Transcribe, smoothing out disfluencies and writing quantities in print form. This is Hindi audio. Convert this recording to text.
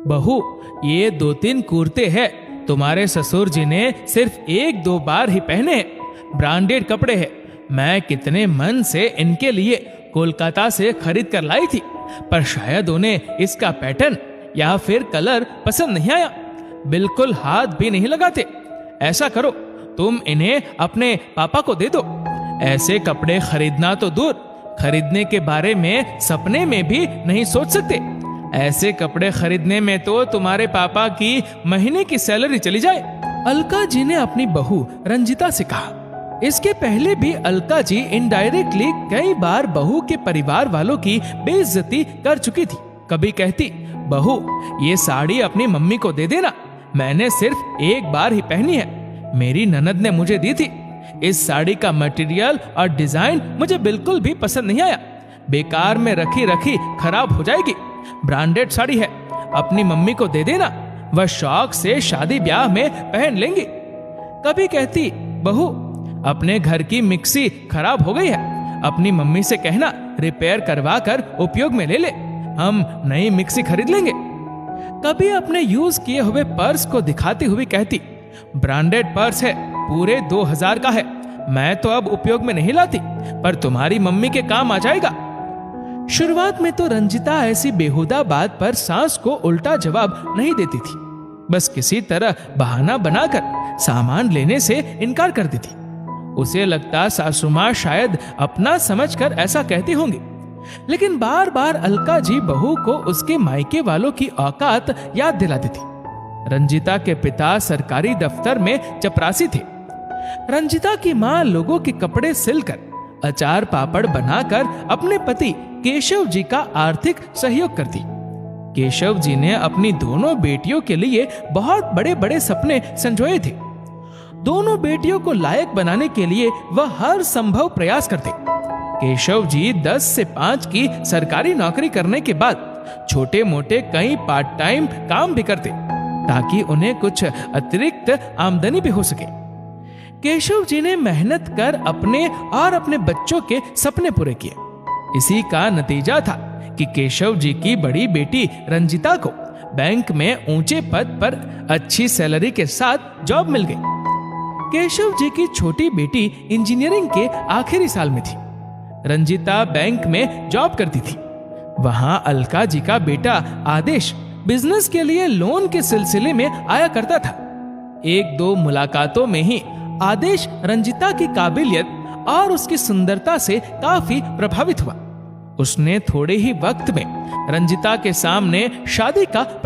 बहू, ये 2-3 कुर्ते हैं, तुम्हारे ससुर जी ने सिर्फ 1-2 बार ही पहने हैं। ब्रांडेड कपड़े हैं। मैं कितने मन से इनके लिए कोलकाता से खरीद कर लाई थी, पर शायद उन्हें इसका पैटर्न या फिर कलर पसंद नहीं आया। बिल्कुल हाथ भी नहीं लगाते। ऐसा करो, तुम इन्हें अपने पापा को दे दो। ऐसे कपड़े खरीदना तो दूर, खरीदने के बारे में सपने में भी नहीं सोच सकते। ऐसे कपड़े खरीदने में तो तुम्हारे पापा की महीने की सैलरी चली जाए। अलका जी ने अपनी बहू रंजिता से कहा। इसके पहले भी अलका जी इनडायरेक्टली कई बार बहू के परिवार वालों की बेइज्जती कर चुकी थी। कभी कहती, बहू ये साड़ी अपनी मम्मी को दे देना, मैंने सिर्फ 1 बार ही पहनी है, मेरी ननद ने मुझे दी थी। इस साड़ी का मटेरियल और डिजाइन मुझे बिल्कुल भी पसंद नहीं आया, बेकार में रखी रखी खराब हो जाएगी। ब्रांडेड साड़ी है, अपनी मम्मी को दे देना, वह शौक से शादी ब्याह में पहन लेंगी। कभी कहती, बहू अपने घर की मिक्सी खराब हो गई है, अपनी मम्मी से कहना रिपेयर करवा कर उपयोग में ले ले, हम नई मिक्सी खरीद लेंगे। कभी अपने यूज किए हुए पर्स को दिखाती हुई कहती, ब्रांडेड पर्स है, पूरे 2000 का है, मैं तो अब उपयोग में नहीं लाती, पर तुम्हारी मम्मी के काम आ जाएगा। शुरुआत में तो रंजिता ऐसी बेहुदा बात पर सास को उल्टा जवाब नहीं देती थी, बस किसी तरह बहाना बनाकर सामान लेने से इनकार कर देती। उसे लगता सासू मां शायद अपना समझकर ऐसा कहती होंगी, लेकिन बार बार अलका जी बहू को उसके मायके वालों की औकात याद दिलाती थी। रंजिता के पिता सरकारी दफ्तर में चपरासी थे। रंजिता की मां लोगों के कपड़े सिलकर, अचार पापड़ बनाकर अपने पति केशव जी का आर्थिक सहयोग करती। केशव जी ने अपनी दोनों बेटियों के लिए बहुत बड़े बड़े सपने संजोए थे। दोनों बेटियों को लायक बनाने के लिए वह हर संभव प्रयास करते। केशव जी 10 से 5 की सरकारी नौकरी करने के बाद छोटे मोटे कई पार्ट टाइम काम भी करते, ताकि उन्हें कुछ अतिरिक्त आमदनी भी हो सके। केशव जी ने मेहनत कर अपने और अपने बच्चों के सपने पूरे किए। इसी का नतीजा था कि केशव जी की बड़ी बेटी रंजिता को बैंक में ऊंचे पद पर अच्छी सैलरी के साथ जॉब मिल गई। केशव जी की छोटी बेटी इंजीनियरिंग के आखिरी साल में थी। रंजिता बैंक में जॉब करती थी। वहां अलका जी का बेटा आदेश बिजनेस के लिए लोन के सिलसिले में आया करता था। 1-2 मुलाकातों में ही आदेश रंजिता की काबिलियत और उसकी सुंदरता से काफी प्रभावित हुआ। उसने थोड़े ही वक्त में रंजिता के सामने शादी का